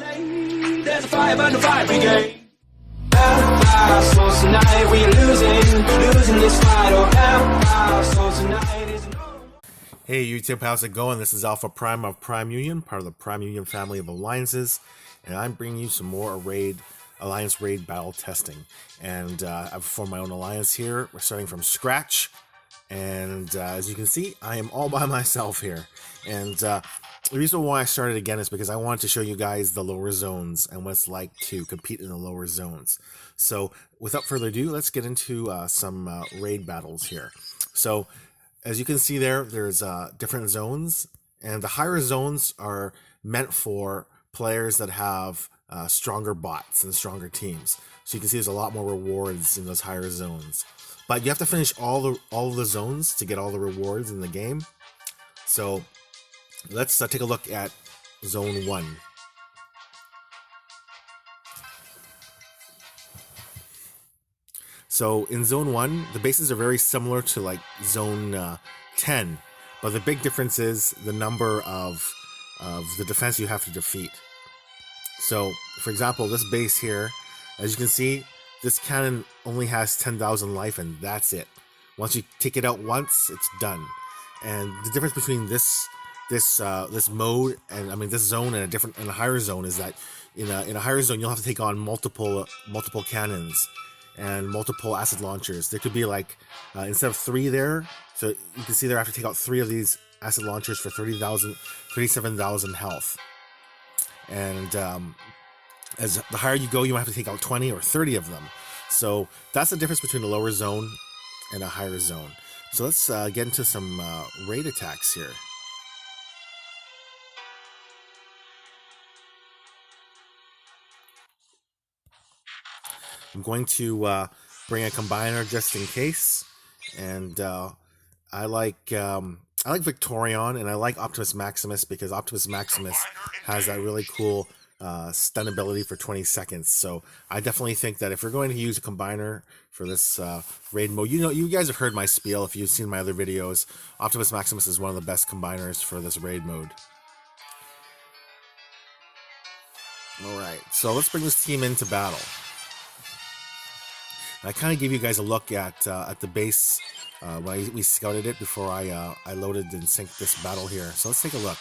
There's a fire burn the fire brigade. Tonight we are losing this fight. So tonight is Hey YouTube, how's it going? This is Alpha Prime of Prime Union, part of the Prime Union family of alliances, and I'm bringing you some more alliance raid battle testing. And I've formed my own alliance here. We're starting from scratch, and as you can see, I am all by myself here. And the reason why I started again is because I wanted to show you guys the lower zones and what it's like to compete in the lower zones. So without further ado, let's get into some raid battles here. So as you can see there's different zones, and the higher zones are meant for players that have stronger bots and stronger teams. So you can see there's a lot more rewards in those higher zones. But you have to finish all of the zones to get all the rewards in the game. So let's take a look at Zone 1. So in Zone 1, the bases are very similar to like Zone 10, but the big difference is the number of the defense you have to defeat. So, for example, this base here, as you can see, this cannon only has 10,000 life, and that's it. Once you take it out once, it's done. And the difference between this mode and this zone and a higher zone is that in a higher zone you'll have to take on multiple cannons and multiple acid launchers. There could be like instead of 3 there, so you can see there I have to take out 3 of these acid launchers for 37,000 health. And as the higher you go, you might have to take out 20 or 30 of them. So that's the difference between a lower zone and a higher zone. So let's get into some raid attacks here. I'm going to bring a combiner just in case, and I like Victorion, and I like Optimus Maximus because Optimus Maximus has that really cool stun ability for 20 seconds. So I definitely think that if you're going to use a combiner for this raid mode, you guys have heard my spiel if you've seen my other videos. Optimus Maximus is one of the best combiners for this raid mode. Alright, so let's bring this team into battle. I kind of gave you guys a look at the base when we scouted it before I loaded and synced this battle here. So let's take a look.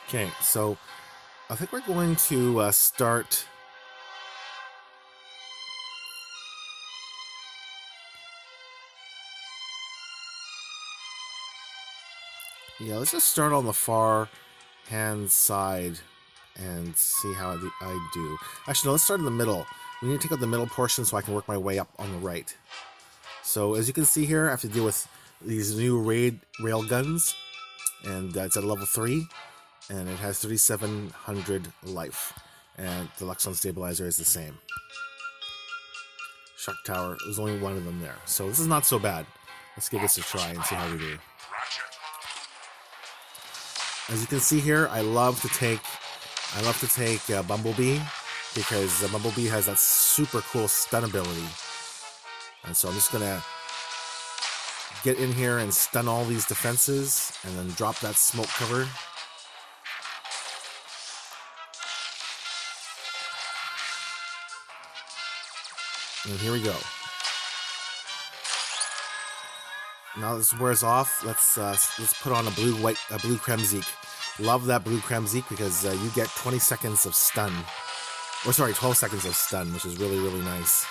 Okay, so I think we're going to start. Yeah, let's just start on the far hand side and see how I do. Actually, no, let's start in the middle. We need to take out the middle portion so I can work my way up on the right. So as you can see here, I have to deal with these new rail guns, and it's at level 3, and it has 3,700 life, and the Luxon stabilizer is the same. Shock tower, there's only one of them there, so this is not so bad. Let's give this a try and see how we do. As you can see here, I love to take Bumblebee because Bumblebee has that super cool stun ability, and so I'm just gonna get in here and stun all these defenses, and then drop that smoke cover. And here we go. Now this wears off. Let's put on a blue Kremzik. Love that blue Kremzik because you get 20 seconds of stun. Or sorry, 12 seconds of stun, which is really, really nice.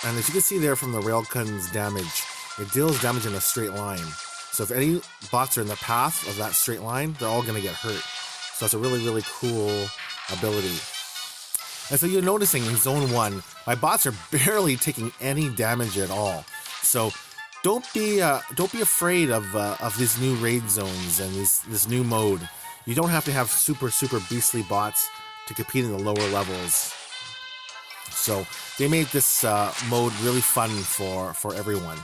And as you can see there from the railgun's damage, it deals damage in a straight line. So if any bots are in the path of that straight line, they're all going to get hurt. So that's a really, really cool ability. And so you're noticing in Zone 1, my bots are barely taking any damage at all. So don't be afraid of these new raid zones and this new mode. You don't have to have super beastly bots to compete in the lower levels. So they made this mode really fun for everyone.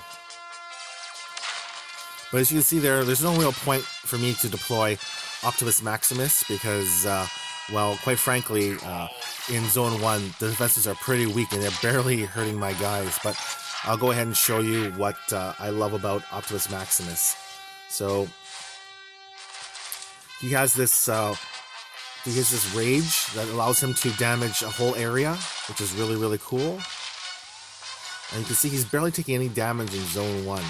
But as you can see there's no real point for me to deploy Optimus Maximus because, well, quite frankly, in Zone 1, the defenses are pretty weak and they're barely hurting my guys. But I'll go ahead and show you what I love about Optimus Maximus. So he has this rage that allows him to damage a whole area, which is really, really cool. And you can see he's barely taking any damage in Zone 1.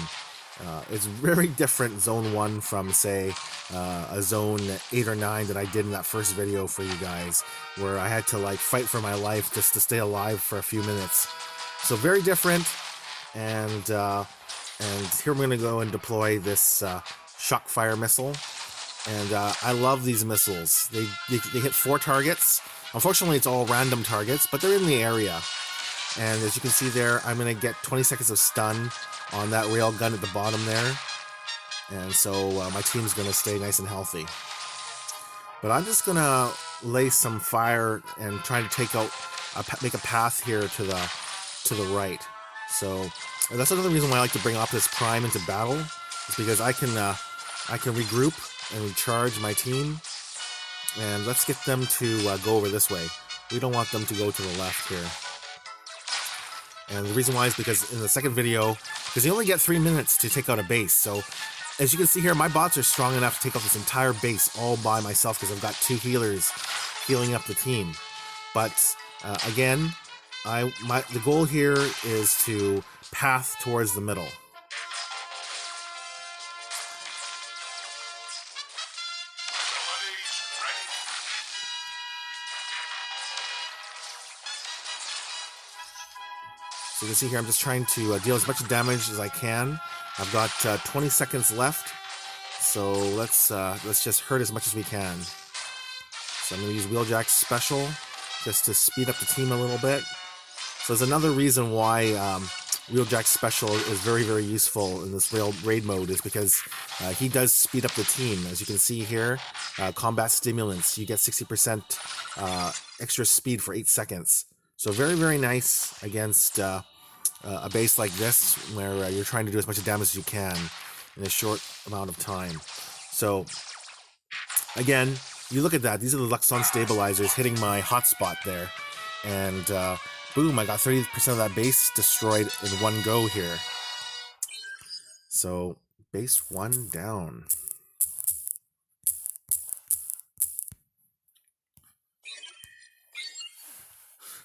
It's very different Zone 1 from, say, a Zone 8 or 9 that I did in that first video for you guys, where I had to like fight for my life just to stay alive for a few minutes. So very different, and here we're going to go and deploy this shock fire missile. And I love these missiles. They hit 4 targets. Unfortunately, it's all random targets, but they're in the area. And as you can see there, I'm going to get 20 seconds of stun on that rail gun at the bottom there. And so my team's going to stay nice and healthy. But I'm just going to lay some fire and try to take out, make a path here to the right. So that's another reason why I like to bring Optimus Prime into battle, is because I can regroup and recharge my team. And let's get them to go over this way. We don't want them to go to the left here. And the reason why is because in the second video, because you only get 3 minutes to take out a base. So as you can see here, my bots are strong enough to take out this entire base all by myself because I've got 2 healers healing up the team. But again, the goal here is to path towards the middle. So you can see here, I'm just trying to deal as much damage as I can. I've got 20 seconds left, so let's just hurt as much as we can. So I'm going to use Wheeljack's special just to speed up the team a little bit. So there's another reason why Wheeljack's special is very, very useful in this raid mode, is because he does speed up the team. As you can see here, combat stimulants, you get 60% extra speed for 8 seconds. So very, very nice against a base like this, where you're trying to do as much damage as you can in a short amount of time. So again, you look at that. These are the Luxon stabilizers hitting my hotspot there. And boom, I got 30% of that base destroyed in one go here. So base 1 down.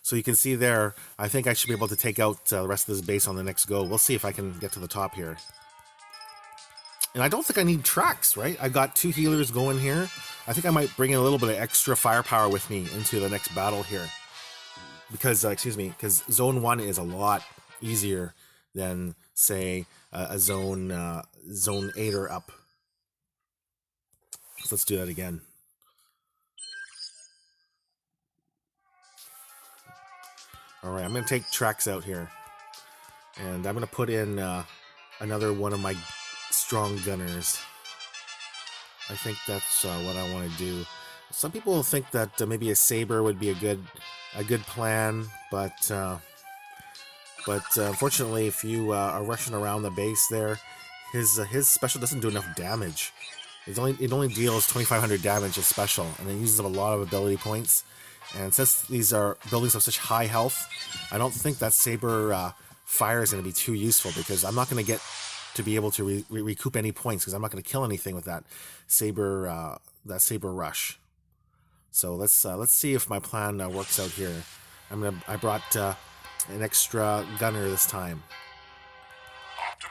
So you can see there, I think I should be able to take out the rest of this base on the next go. We'll see if I can get to the top here. And I don't think I need tracks, right? I got 2 healers going here. I think I might bring in a little bit of extra firepower with me into the next battle here. Because, because Zone 1 is a lot easier than, say, a Zone 8 or up. So let's do that again. Alright, I'm going to take tracks out here. And I'm going to put in another one of my strong gunners. I think that's what I want to do. Some people think that maybe a saber would be a good plan, but unfortunately, if you are rushing around the base there, his special doesn't do enough damage. It only deals 2,500 damage as special, and it uses up a lot of ability points. And since these are buildings of such high health, I don't think that saber fire is going to be too useful, because I'm not going to get to be able to recoup any points, because I'm not going to kill anything with that saber rush. So let's see if my plan works out here. I brought an extra gunner this time.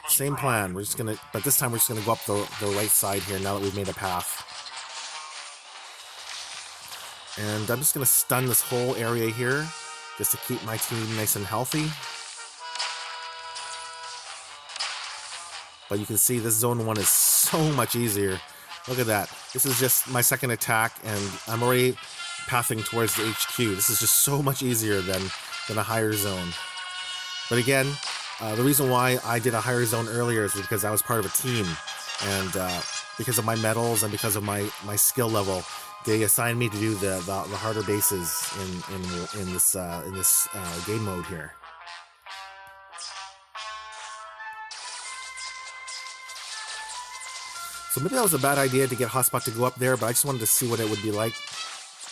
Same plan. But this time we're just gonna go up the right side here now that we've made a path. And I'm just going to stun this whole area here, just to keep my team nice and healthy. But you can see this Zone 1 is so much easier. Look at that. This is just my second attack, and I'm already pathing towards the HQ. This is just so much easier than a higher zone. But again, the reason why I did a higher zone earlier is because I was part of a team. And because of my medals and because of my skill level, they assigned me to do the harder bases in this game mode here. So maybe that was a bad idea to get Hotspot to go up there, but I just wanted to see what it would be like.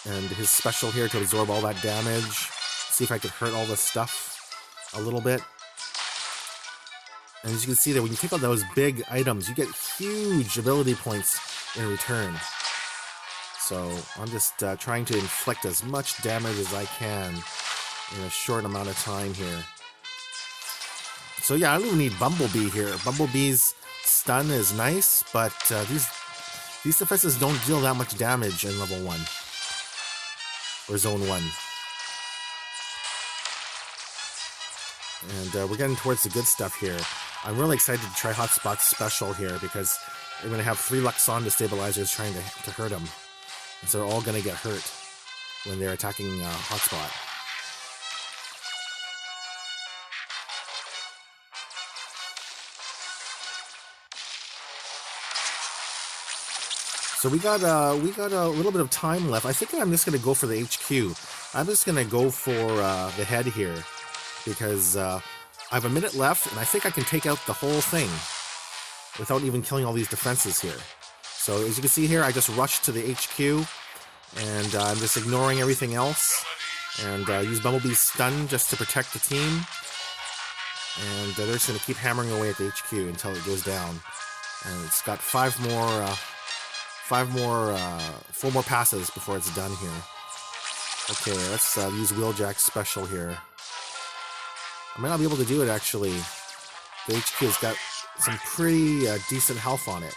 And his special here to absorb all that damage. See if I could hurt all this stuff a little bit. And as you can see there, when you take out those big items, you get huge ability points in return. So I'm just trying to inflict as much damage as I can in a short amount of time here. So yeah, I don't even need Bumblebee here. Bumblebee's stun is nice, but these defenses don't deal that much damage in level 1. Or Zone 1. And we're getting towards the good stuff here. I'm really excited to try Hotspot's special here because we're going to have 3 Luxon destabilizers trying to hurt him. And so they're all going to get hurt when they're attacking Hotspot. So we got a little bit of time left. I think I'm just going to go for the HQ. I'm just going to go for the head here because I have a minute left, and I think I can take out the whole thing without even killing all these defenses here. So as you can see here, I just rushed to the HQ, and I'm just ignoring everything else, and use Bumblebee's stun just to protect the team. And they're just going to keep hammering away at the HQ until it goes down. And it's got 4 more passes before it's done here. Okay, let's use Wheeljack's special here. I might not be able to do it, actually. The HQ's got some pretty decent health on it.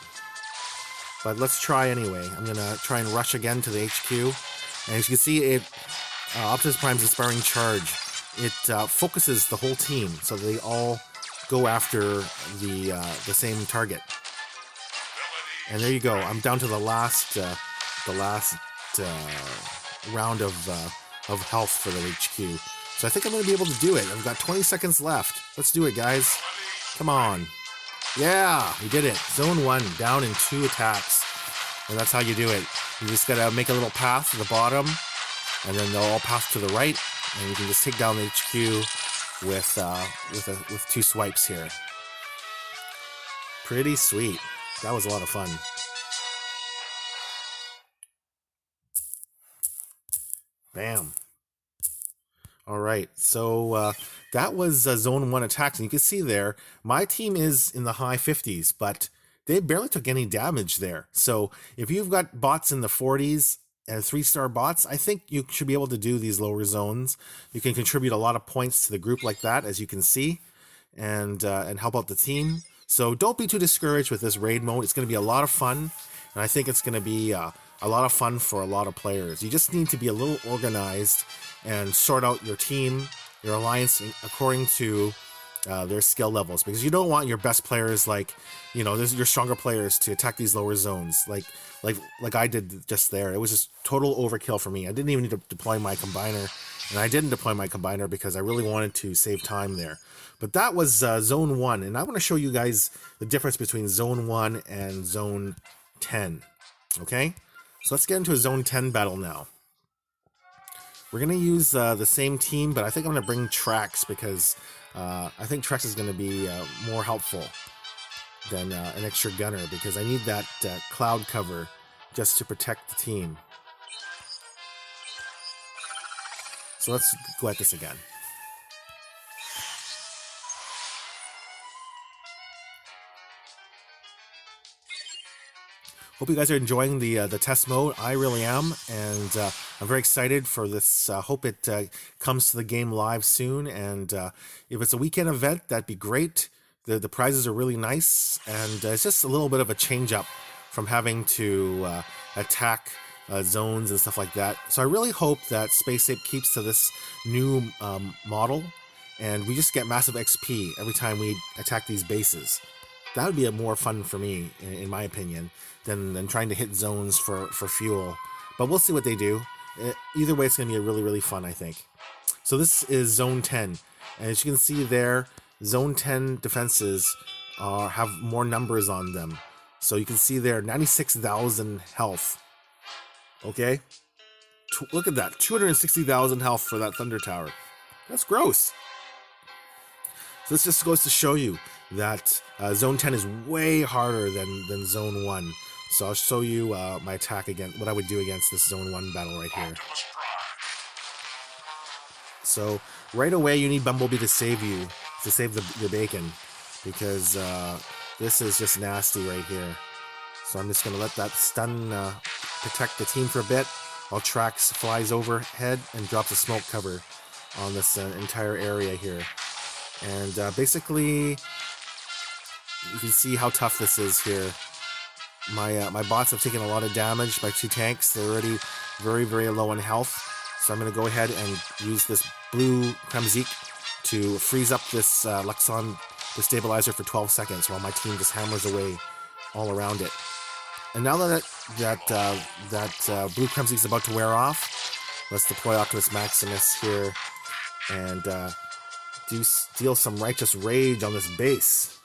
But let's try anyway. I'm going to try and rush again to the HQ. And as you can see, it Optimus Prime's Inspiring Charge, it focuses the whole team, so they all go after the same target. And there you go. I'm down to the last round of health for the HQ. So I think I'm going to be able to do it. I've got 20 seconds left. Let's do it, guys. Come on. Yeah, we did it. Zone 1, down in 2 attacks. And that's how you do it. You just got to make a little path to the bottom, and then they'll all path to the right, and you can just take down the HQ with 2 swipes here. Pretty sweet. That was a lot of fun. Bam. All right, so that was Zone 1 attacks, and you can see there, my team is in the high 50s, but they barely took any damage there. So if you've got bots in the 40s and 3-star bots, I think you should be able to do these lower zones. You can contribute a lot of points to the group like that, as you can see, and help out the team. So don't be too discouraged with this raid mode. It's going to be a lot of fun, and I think it's going to be a lot of fun for a lot of players. You just need to be a little organized and sort out your team, your alliance, according to their skill levels, because you don't want your best players, like, you know, your stronger players, to attack these lower zones like I did just there. It was just total overkill for me. I didn't even need to deploy my combiner, and I didn't deploy my combiner because I really wanted to save time there. But that was Zone 1, and I want to show you guys the difference between Zone 1 and Zone 10. Okay? So let's get into a Zone 10 battle now. We're going to use the same team, but I think I'm going to bring Trax because I think Trax is going to be more helpful than an extra gunner, because I need that cloud cover just to protect the team. So let's go at this again. Hope you guys are enjoying the test mode. I really am, and I'm very excited for this. Hope it comes to the game live soon, and if it's a weekend event, that'd be great. The prizes are really nice, and it's just a little bit of a change up from having to attack zones and stuff like that. So I really hope that Space Ape keeps to this new model, and we just get massive XP every time we attack these bases. That would be more fun for me, in my opinion, than trying to hit zones for fuel. But we'll see what they do. Either way, it's going to be really, really fun, I think. So this is Zone 10. And as you can see there, Zone 10 defenses have more numbers on them. So you can see there, 96,000 health. Okay? Look at that, 260,000 health for that Thunder Tower. That's gross. So this just goes to show you that Zone 10 is way harder than Zone 1. So I'll show you my attack against what I would do against this Zone 1 battle right here. So right away you need Bumblebee to save you, to save your bacon, because this is just nasty right here. So I'm just going to let that stun protect the team for a bit, while Trax flies overhead and drops a smoke cover on this entire area here. And basically, you can see how tough this is here. My bots have taken a lot of damage. My 2 tanks, they're already very, very low on health. So I'm going to go ahead and use this blue Kremzik to freeze up this Luxon destabilizer for 12 seconds while my team just hammers away all around it. And now that blue Kremzik is about to wear off, let's deploy Optimus Maximus here and deal some righteous rage on this base.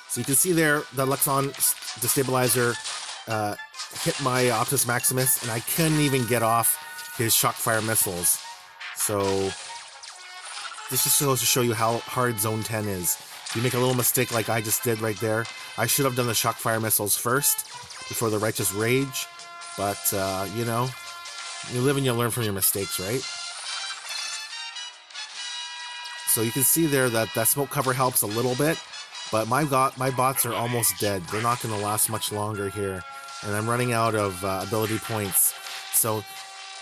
So you can see there the Luxon destabilizer hit my Optimus Maximus, and I couldn't even get off his shockfire missiles. So this just goes to show you how hard Zone 10 is. If you make a little mistake like I just did right there, I should have done the shockfire missiles first before the righteous rage. But you know, you live and you learn from your mistakes, right? So you can see there that that smoke cover helps a little bit, but my bots are almost dead. They're not going to last much longer here, and I'm running out of ability points. So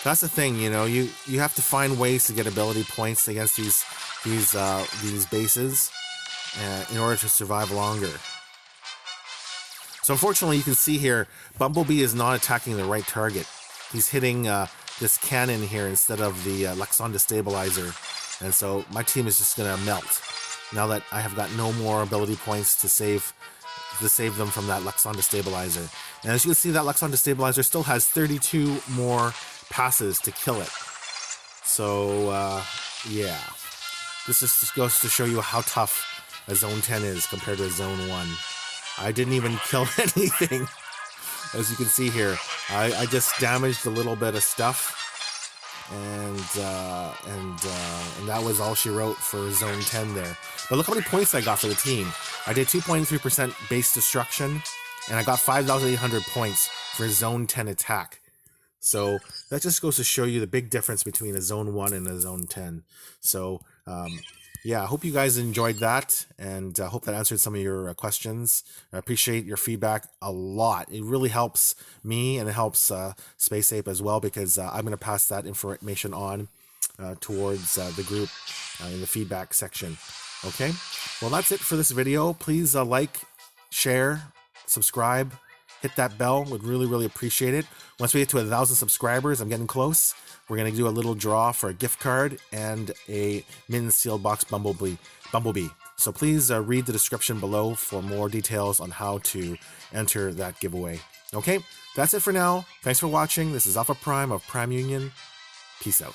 that's the thing, you know, you have to find ways to get ability points against these bases in order to survive longer. So unfortunately, you can see here, Bumblebee is not attacking the right target. He's hitting this cannon here instead of the Luxon destabilizer, and so my team is just going to melt now that I have got no more ability points to save them from that Luxon destabilizer. And as you can see, that Luxon destabilizer still has 32 more passes to kill it. So yeah, this just goes to show you how tough a Zone 10 is compared to a Zone 1. I didn't even kill anything. As you can see here, I just damaged a little bit of stuff, and that was all she wrote for Zone 10 there. But look how many points I got for the team. I did 2.3% base destruction, and I got 5,800 points for Zone 10 attack. So that just goes to show you the big difference between a Zone 1 and a Zone 10. So yeah, I hope you guys enjoyed that, and I hope that answered some of your questions. I appreciate your feedback a lot. It really helps me, and it helps Space Ape as well, because I'm going to pass that information on towards the group in the feedback section. Okay, well, that's it for this video. Please like, share, subscribe, hit that bell. Would really, really appreciate it. Once we get to 1,000 subscribers, I'm getting close. We're going to do a little draw for a gift card and a Min Sealed Box Bumblebee. So please read the description below for more details on how to enter that giveaway. Okay, that's it for now. Thanks for watching. This is Alpha Prime of Prime Union. Peace out.